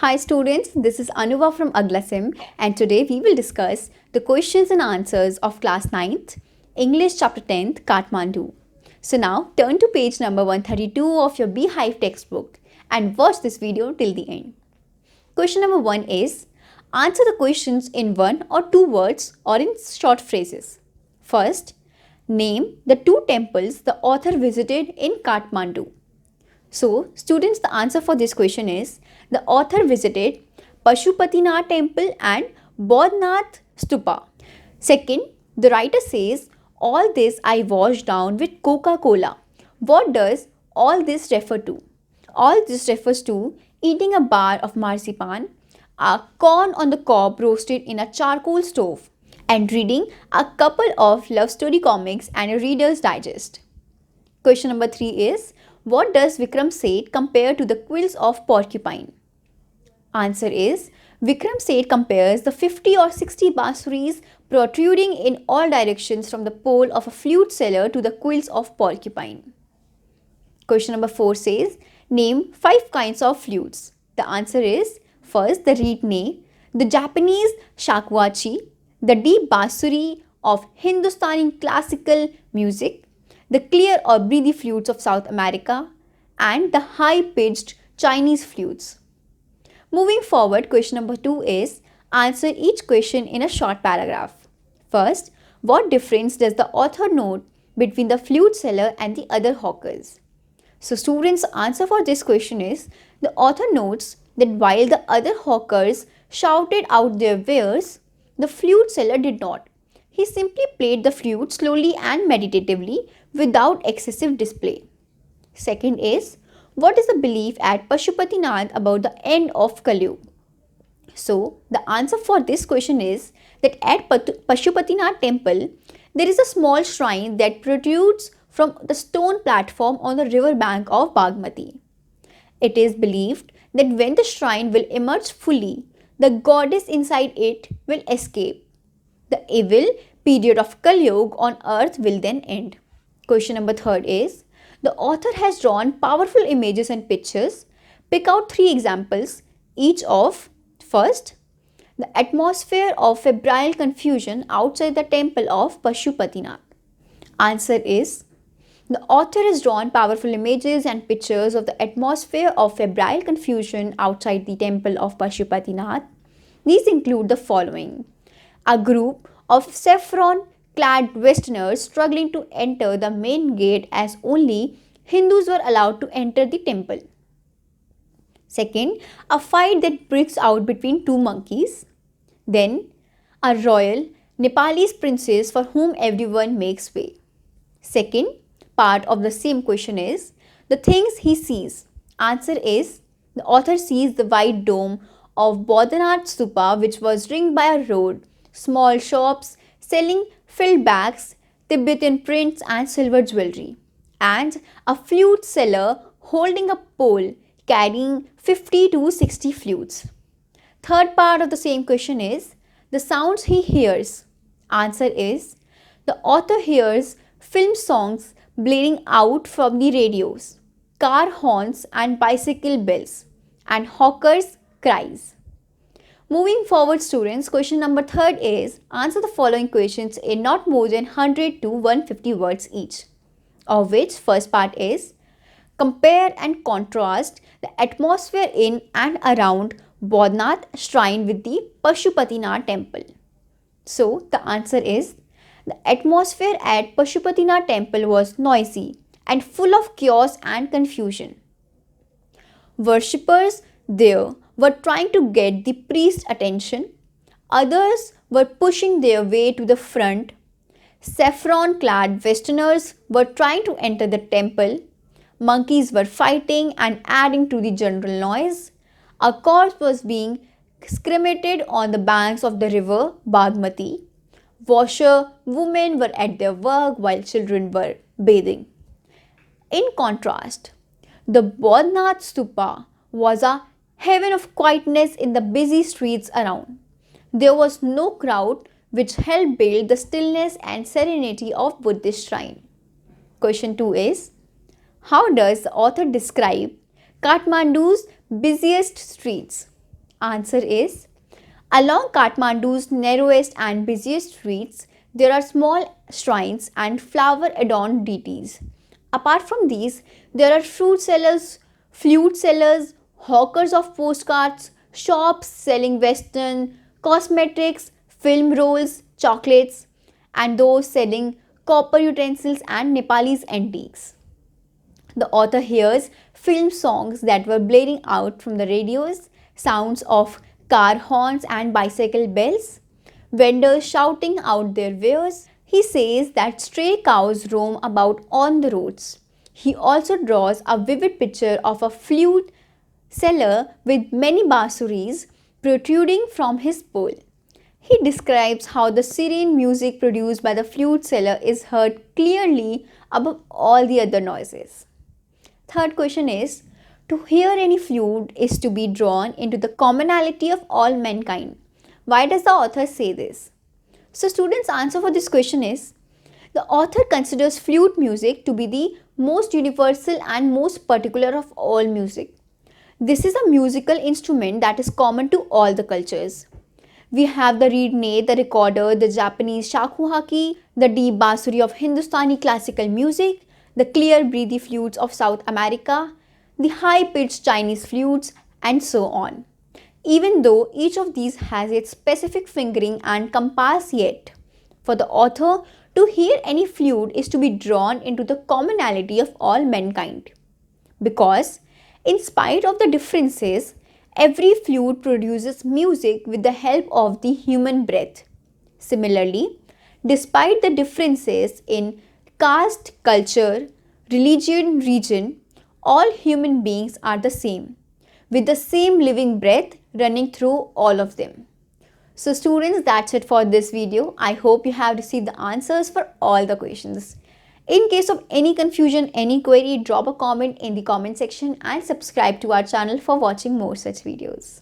Hi students, this is Anuva from AglaSem and today we will discuss the questions and answers of class 9th, English chapter 10th, Kathmandu. So now turn to page number 132 of your Beehive textbook and watch this video till the end. Question number 1 is, answer the questions in one or two words or in short phrases. First, name the two temples the author visited in Kathmandu. So, students, the answer for this question is, the author visited Pashupatinath temple and Bodhnath stupa. Second, the writer says, all this I washed down with Coca-Cola. What does all this refer to? All this refers to eating a bar of marzipan, a corn on the cob roasted in a charcoal stove, and reading a couple of love story comics and a Reader's Digest. Question number 3 is, what does Vikram Seth compare to the quills of porcupine? Answer is, Vikram Seth compares the 50 or 60 bansuris protruding in all directions from the pole of a flute seller to the quills of porcupine. Question number 4 says, name 5 kinds of flutes. The answer is, first the reed ney, the Japanese shakuhachi, the deep bansuri of Hindustani classical music, the clear or breathy flutes of South America, and the high-pitched Chinese flutes. Moving forward, question number 2 is, answer each question in a short paragraph. First, what difference does the author note between the flute seller and the other hawkers? So students, answer for this question is, the author notes that while the other hawkers shouted out their wares, the flute seller did not. He simply played the flute slowly and meditatively without excessive display. Second is, what is the belief at Pashupatinath about the end of Kali? So, the answer for this question is that at Pashupatinath temple, there is a small shrine that protrudes from the stone platform on the river bank of Bagmati. It is believed that when the shrine will emerge fully, the goddess inside it will escape. The evil period of Kali on earth will then end. Question number 3 is, the author has drawn powerful images and pictures. Pick out 3 examples, each of, first, the atmosphere of febrile confusion outside the temple of Pashupatinath. Answer is, the author has drawn powerful images and pictures of the atmosphere of febrile confusion outside the temple of Pashupatinath. These include the following. A group of saffron-clad Westerners struggling to enter the main gate as only Hindus were allowed to enter the temple. Second, a fight that breaks out between 2 monkeys. Then, a royal Nepalese princess for whom everyone makes way. Second part of the same question is, the things he sees. Answer is, the author sees the white dome of Bodhnath stupa which was ringed by a road, small shops selling filled bags, Tibetan prints and silver jewelry, and a flute seller holding a pole carrying 50 to 60 flutes. Third part of the same question is, the sounds he hears. Answer is, the author hears film songs blaring out from the radios, car horns and bicycle bells, and hawkers' cries. Moving forward, students, question number 3 is, answer the following questions in not more than 100 to 150 words each, of which first part is, compare and contrast the atmosphere in and around Bodhnath shrine with the Pashupatinath temple. So, the answer is, the atmosphere at Pashupatinath temple was noisy and full of chaos and confusion. Worshippers there were trying to get the priest's attention. Others were pushing their way to the front. Saffron-clad Westerners were trying to enter the temple. Monkeys were fighting and adding to the general noise. A corpse was being cremated on the banks of the river Bagmati. Washerwomen were at their work while children were bathing. In contrast, the Bodhnath stupa was a heaven of quietness in the busy streets around. There was no crowd, which helped build the stillness and serenity of Buddhist shrine. Question 2 is, how does the author describe Kathmandu's busiest streets? Answer is, along Kathmandu's narrowest and busiest streets, there are small shrines and flower-adorned deities. Apart from these, there are fruit sellers, flute sellers, hawkers of postcards, shops selling western, cosmetics, film rolls, chocolates, and those selling copper utensils and Nepalese antiques. The author hears film songs that were blaring out from the radios, sounds of car horns and bicycle bells, vendors shouting out their wares. He says that stray cows roam about on the roads. He also draws a vivid picture of a flute seller with many basuris protruding from his pole. He describes how the serene music produced by the flute seller is heard clearly above all the other noises. Third question is, to hear any flute is to be drawn into the commonality of all mankind. Why does the author say this? So students' answer for this question is, the author considers flute music to be the most universal and most particular of all music. This is a musical instrument that is common to all the cultures. We have the reed nail, the recorder, the Japanese shakuhachi, the deep basuri of Hindustani classical music, the clear breathy flutes of South America, the high-pitched Chinese flutes, and so on. Even though each of these has its specific fingering and compass, yet for the author to hear any flute is to be drawn into the commonality of all mankind. Because, in spite of the differences, every flute produces music with the help of the human breath. Similarly, despite the differences in caste, culture, religion, region, all human beings are the same, with the same living breath running through all of them. So students, that's it for this video. I hope you have received the answers for all the questions. In case of any confusion, any query, drop a comment in the comment section and subscribe to our channel for watching more such videos.